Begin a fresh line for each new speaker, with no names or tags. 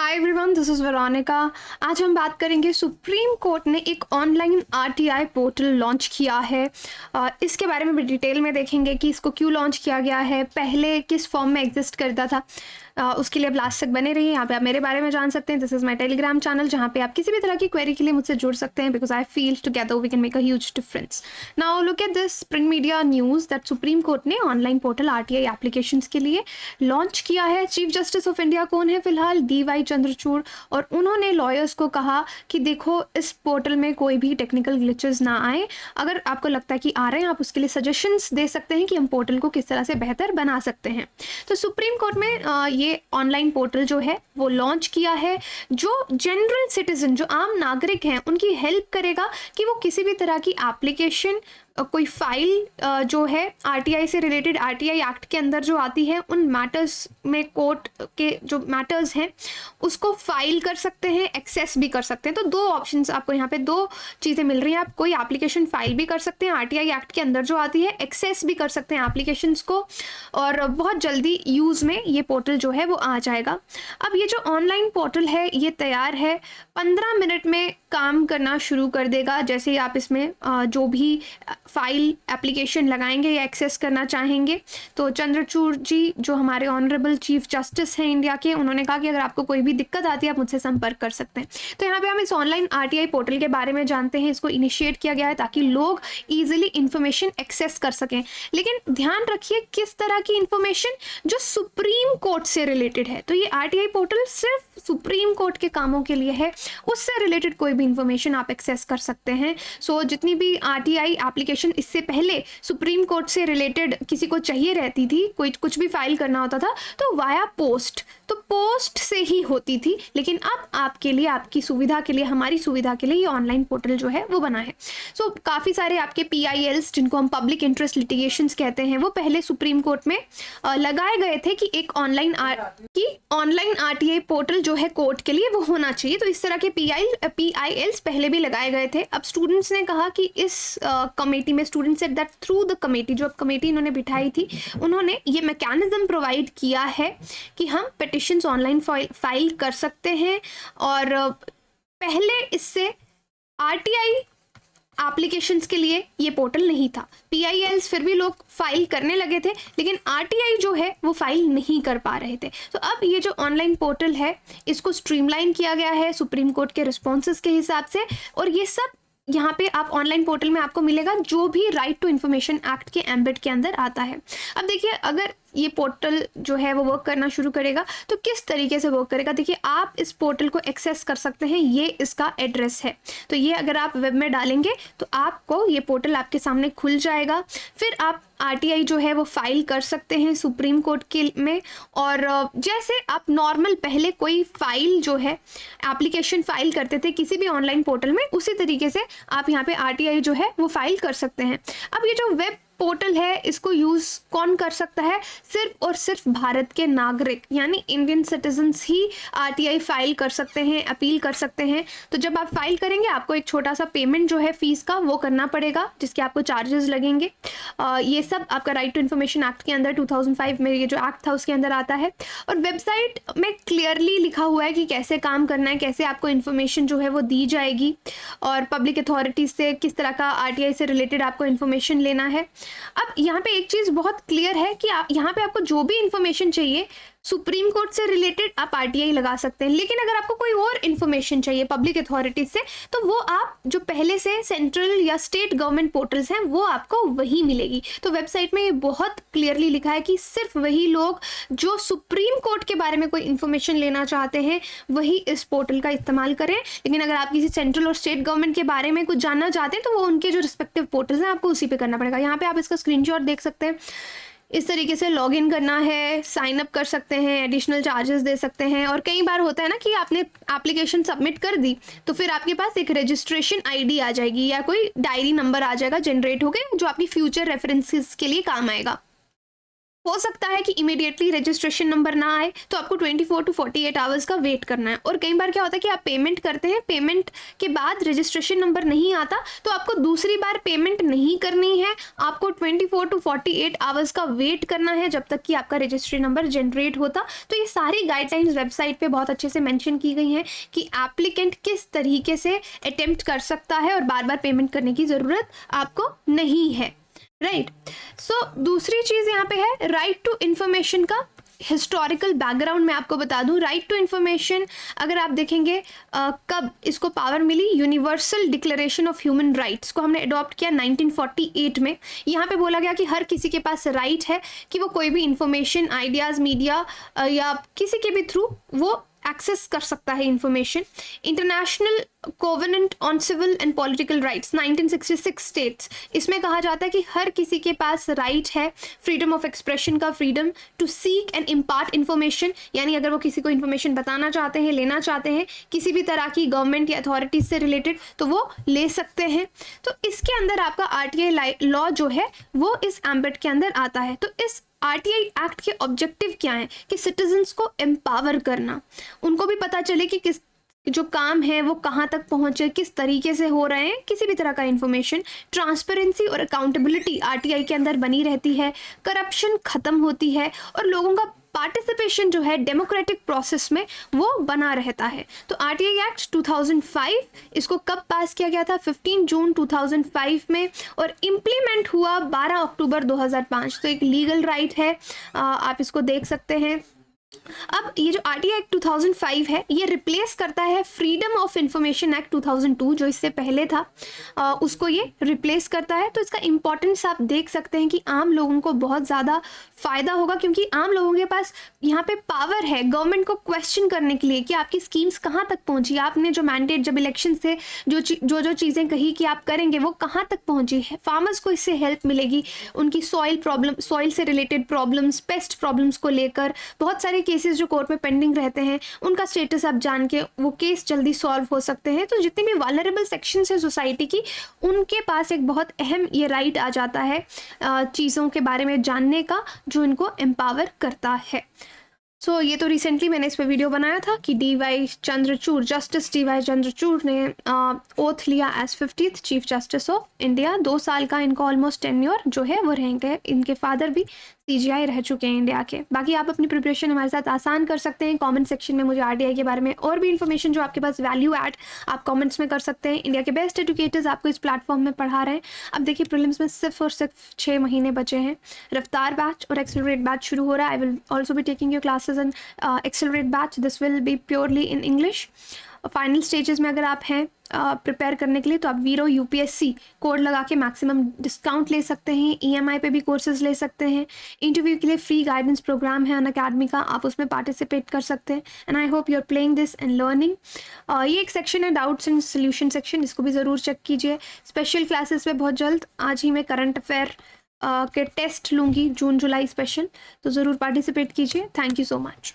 Hi everyone, this is Veronica. आज हम बात करेंगे सुप्रीम कोर्ट ने एक ऑनलाइन आरटीआई पोर्टल लॉन्च किया है। इसके बारे में भी डिटेल में देखेंगे कि इसको क्यों लॉन्च किया गया है, पहले किस फॉर्म में एग्जिस्ट करता था। उसके लिए आप लास्ट तक बने रहिए। यहाँ पे आप मेरे बारे में जान सकते हैं। This is my Telegram channel, जहाँ पे आप किसी भी तरह की क्वेरी के लिए मुझसे जुड़ सकते हैं, because I feel together we can make a huge difference. Now look at this print media news that Supreme Court ने ऑनलाइन पोर्टल आरटीआई एप्लीकेशंस के लिए लॉन्च किया है। चीफ जस्टिस ऑफ इंडिया कौन है फिलहाल? DY चंद्रचूड़। और उन्होंने लॉयर्स को कहा कि देखो, इस पोर्टल में कोई भी टेक्निकल ग्लिचेस ना आए। अगर आपको लगता है कि आ रहे हैं, आप उसके लिए सजेशंस दे सकते हैं कि हम पोर्टल को किस तरह से बेहतर बना सकते हैं। तो सुप्रीम कोर्ट में ये ऑनलाइन पोर्टल जो है वो लॉन्च किया है, जो जनरल सिटीजन, जो आम नागरिक हैं, उनकी हेल्प करेगा कि वो किसी भी तरह की एप्लीकेशन, कोई फाइल जो है आरटीआई से रिलेटेड, आरटीआई एक्ट के अंदर जो आती है, उन मैटर्स में कोर्ट के जो मैटर्स हैं उसको फाइल कर सकते हैं, एक्सेस भी कर सकते हैं। तो दो ऑप्शंस आपको यहाँ पे, दो चीज़ें मिल रही हैं। आप कोई एप्लीकेशन फाइल भी कर सकते हैं आरटीआई एक्ट के अंदर जो आती है, एक्सेस भी कर सकते हैं एप्लीकेशंस को, और बहुत जल्दी यूज़ में ये पोर्टल जो है वो आ जाएगा। अब ये जो ऑनलाइन पोर्टल है ये तैयार है, 15 मिनट में काम करना शुरू कर देगा। जैसे ही आप इसमें जो भी फाइल एप्लीकेशन लगाएंगे या एक्सेस करना चाहेंगे, तो चंद्रचूड़ जी जो हमारे ऑनरेबल चीफ जस्टिस हैं इंडिया के, उन्होंने कहा कि अगर आपको कोई भी दिक्कत आती है आप मुझसे संपर्क कर सकते हैं। तो यहाँ पे हम इस ऑनलाइन आरटीआई पोर्टल के बारे में जानते हैं। इसको इनिशिएट किया गया है ताकि लोग ईजिली इंफॉर्मेशन एक्सेस कर सकें, लेकिन ध्यान रखिए किस तरह की इंफॉर्मेशन, जो सुप्रीम कोर्ट से रिलेटेड है। तो ये आरटीआई पोर्टल सिर्फ सुप्रीम कोर्ट के कामों के लिए है, उससे रिलेटेड कोई भी इंफॉर्मेशन आप एक्सेस कर सकते हैं। सो जितनी भी आरटीआई एप्लीकेशन इससे पहले सुप्रीम कोर्ट से रिलेटेड किसी को चाहिए रहती थी, कोई कुछ भी फाइल करना होता था तो वाया पोस्ट, तो पोस्ट से ही होती थी। लेकिन अब आपके लिए, आपकी सुविधा के लिए, हमारी सुविधा के लिए ये ऑनलाइन पोर्टल जो है वो बना है। सो काफ़ी सारे आपके PILs, जिनको हम पब्लिक इंटरेस्ट लिटिगेशंस कहते हैं, वो पहले सुप्रीम कोर्ट में लगाए गए थे कि एक ऑनलाइन आरटीआई पोर्टल जो है कोर्ट के लिए वो होना चाहिए। तो इस तरह के PILs पहले भी लगाए गए थे। अब स्टूडेंट्स ने कहा कि इस कमेटी में, students said that through the committee, जो अब कमेटी इन्होंने बिठाई थी, उन्होंने ये मैकेनिज्म प्रोवाइड किया है कि हम पिटिशंस ऑनलाइन फाइल कर सकते हैं। और पहले इससे आरटीआई एप्लीकेशंस के लिए ये पोर्टल नहीं था। PILs फिर भी लोग फाइल करने लगे थे, लेकिन आरटीआई जो है वो फाइल नहीं कर पा रहे थे। तो अब ये जो ऑनलाइन पोर्टल है इसको स्ट्रीमलाइन किया गया है सुप्रीम कोर्ट के रिस्पॉन्सेस के हिसाब से, और ये सब यहाँ पे आप ऑनलाइन पोर्टल में आपको मिलेगा जो भी राइट टू इन्फॉर्मेशन एक्ट के एम्बेड के अंदर आता है। अब देखिए, अगर ये पोर्टल जो है वो वर्क करना शुरू करेगा तो किस तरीके से वर्क करेगा। देखिए, आप इस पोर्टल को एक्सेस कर सकते हैं, ये इसका एड्रेस है। तो ये अगर आप वेब में डालेंगे तो आपको ये पोर्टल आपके सामने खुल जाएगा। फिर आप आरटीआई जो है वो फाइल कर सकते हैं सुप्रीम कोर्ट के में। और जैसे आप नॉर्मल पहले कोई फाइल जो है, एप्लीकेशन फाइल करते थे किसी भी ऑनलाइन पोर्टल में, उसी तरीके से आप यहाँ पे आरटीआई जो है वो फाइल कर सकते हैं। अब ये जो वेब पोर्टल है इसको यूज़ कौन कर सकता है? सिर्फ और सिर्फ भारत के नागरिक, यानी इंडियन सिटीजन्स ही आरटीआई फाइल कर सकते हैं, अपील कर सकते हैं। तो जब आप फाइल करेंगे आपको एक छोटा सा पेमेंट जो है फीस का वो करना पड़ेगा, जिसके आपको चार्जेस लगेंगे। ये सब आपका राइट टू इन्फॉर्मेशन एक्ट के अंदर 2005 में ये जो एक्ट था उसके अंदर आता है। और वेबसाइट में क्लियरली लिखा हुआ है कि कैसे काम करना है, कैसे आपको इन्फॉर्मेशन जो है वो दी जाएगी, और पब्लिक अथॉरिटीज़ से किस तरह का आरटीआई से रिलेटेड आपको इन्फॉर्मेशन लेना है। अब यहाँ पे एक चीज़ बहुत क्लियर है कि आप यहाँ पे आपको जो भी इंफॉर्मेशन चाहिए सुप्रीम कोर्ट से रिलेटेड आप आरटीआई लगा सकते हैं, लेकिन अगर आपको कोई और इन्फॉर्मेशन चाहिए पब्लिक अथॉरिटीज से, तो वो आप जो पहले से सेंट्रल या स्टेट गवर्नमेंट पोर्टल्स हैं वो आपको वही मिलेगी। तो वेबसाइट में ये बहुत क्लियरली लिखा है कि सिर्फ वही लोग जो सुप्रीम कोर्ट के बारे में कोई इन्फॉर्मेशन लेना चाहते हैं वही इस पोर्टल का इस्तेमाल करें। लेकिन अगर आप किसी सेंट्रल और स्टेट गवर्नमेंट के बारे में कुछ जानना चाहते हैं तो वो उनके जो रिस्पेक्टिव पोर्टल्स हैं आपको उसी पे करना पड़ेगा। यहाँ पे आप इसका स्क्रीनशॉट देख सकते हैं। इस तरीके से लॉगिन करना है, साइन अप कर सकते हैं, एडिशनल चार्जेस दे सकते हैं। और कई बार होता है ना कि आपने एप्लीकेशन सबमिट कर दी तो फिर आपके पास एक रजिस्ट्रेशन आईडी आ जाएगी या कोई डायरी नंबर आ जाएगा जनरेट होकर, जो आपकी फ्यूचर रेफरेंसेस के लिए काम आएगा। हो सकता है कि इमीडिएटली रजिस्ट्रेशन नंबर ना आए, तो आपको 24 to 48 आवर्स का वेट करना है। और कई बार क्या होता है कि आप पेमेंट करते हैं, पेमेंट के बाद रजिस्ट्रेशन नंबर नहीं आता, तो आपको दूसरी बार पेमेंट नहीं करनी है, आपको 24 to 48 आवर्स का वेट करना है जब तक कि आपका रजिस्ट्री नंबर जनरेट होता। तो ये सारी गाइडलाइंस वेबसाइट पे बहुत अच्छे से मेंशन की गई हैं कि एप्लीकेंट किस तरीके से अटेम्प्ट कर सकता है और बार बार पेमेंट करने की ज़रूरत आपको नहीं है, राइट। सो दूसरी चीज़ यहाँ पे है राइट टू इन्फॉर्मेशन का हिस्टोरिकल बैकग्राउंड। मैं आपको बता दूं, राइट टू इन्फॉर्मेशन अगर आप देखेंगे कब इसको पावर मिली, Universal Declaration of Human Rights को हमने अडॉप्ट किया 1948 में। यहाँ पे बोला गया कि हर किसी के पास राइट है कि वो कोई भी इंफॉर्मेशन, आइडियाज़, मीडिया या किसी के भी थ्रू वो एक्सेस कर सकता है information. International Covenant on Civil and Political Rights 1966 states, इसमें कहा जाता है कि हर किसी के पास राइट है फ्रीडम ऑफ एक्सप्रेशन का, freedom to seek and impart information, यानी अगर वो किसी को इन्फॉर्मेशन बताना चाहते हैं, लेना चाहते हैं किसी भी तरह की गवर्नमेंट या अथॉरिटीज से रिलेटेड, तो वो ले सकते हैं। तो इसके अंदर आपका आरटीआई लॉ जो है वो इस एम्बेट के अंदर आता है। तो इस आरटीआई एक्ट के ऑब्जेक्टिव क्या हैं कि सिटीजन्स को एम्पावर करना, उनको भी पता चले कि किस जो काम है वो कहाँ तक पहुँचे, किस तरीके से हो रहे हैं, किसी भी तरह का इन्फॉर्मेशन। ट्रांसपेरेंसी और अकाउंटेबिलिटी आरटीआई के अंदर बनी रहती है, करप्शन खत्म होती है और लोगों का पार्टिसिपेशन जो है डेमोक्रेटिक प्रोसेस में वो बना रहता है। तो आरटीआई एक्ट 2005, इसको कब पास किया गया था? 15 जून 2005 में, और इम्प्लीमेंट हुआ 12 अक्टूबर 2005। तो एक लीगल राइट है, आप इसको देख सकते हैं। अब ये जो आरटीआई एक्ट 2005 है ये रिप्लेस करता है फ्रीडम ऑफ इंफॉर्मेशन एक्ट 2002 जो इससे पहले था, उसको ये रिप्लेस करता है। तो इसका इम्पोर्टेंस आप देख सकते हैं कि आम लोगों को बहुत ज़्यादा फ़ायदा होगा, क्योंकि आम लोगों के पास यहाँ पे पावर है गवर्नमेंट को क्वेश्चन करने के लिए कि आपकी स्कीम्स कहाँ तक पहुँची, आपने जो मैंडेट जब इलेक्शन से जो चीज़ें कही कि आप करेंगे वो कहाँ तक पहुँची है। फार्मर्स को इससे हेल्प मिलेगी, उनकी सॉइल से रिलेटेड प्रॉब्लम्स, पेस्ट प्रॉब्लम्स को लेकर बहुत सारे केसेस जो कोर्ट में पेंडिंग रहते हैं उनका स्टेटस आप जान के वो केस जल्दी सॉल्व हो सकते हैं। तो जितने भी वल्नरेबल सेक्शंस है सोसाइटी की, उनके पास एक बहुत अहम ये राइट आ जाता है चीज़ों के बारे में जानने का, जो इनको एम्पावर करता है। सो ये तो रिसेंटली मैंने इस पर वीडियो बनाया था कि जस्टिस DY चंद्रचूड़ ने ओथ लिया as 50th Chief Justice of India. 2 साल का इनको ऑलमोस्ट टेन्योर जो है वो रहेंगे। इनके फादर भी CGI रह चुके हैं इंडिया के। बाकी आप अपनी प्रिपरेशन हमारे साथ आसान कर सकते हैं। कमेंट सेक्शन में मुझे RTI के बारे में और भी इन्फॉर्मेशन जो आपके पास वैल्यू ऐड आप कमेंट्स में कर सकते हैं। इंडिया के बेस्ट एजुकेटर्स आपको इस प्लेटफॉर्म में पढ़ा रहे हैं। अब देखिए प्रीलिम्स में सिर्फ और सिर्फ 6 महीने बचे हैं। रफ्तार बैच और एक्सेलरेट बैच शुरू हो रहा है। I will also be taking your classes in accelerate batch. This will be purely in English. Final stages में अगर आप हैं प्रिपेयर करने के लिए, तो आप वीरो UPSC कोड लगा के मैक्सिमम डिस्काउंट ले सकते हैं। EMI पे भी कोर्सेज ले सकते हैं। इंटरव्यू के लिए फ्री गाइडेंस प्रोग्राम है अनअकैडमी का, आप उसमें पार्टिसिपेट कर सकते हैं। And I hope you are playing this and learning. ये एक सेक्शन है डाउट्स एंड सोल्यूशन सेक्शन, इसको भी ज़रूर चेक कीजिए। स्पेशल क्लासेस में बहुत जल्द, आज ही मैं करंट अफेयर के टेस्ट लूँगी, जून जुलाई स्पेशल, तो ज़रूर पार्टिसिपेट कीजिए। Thank you so much.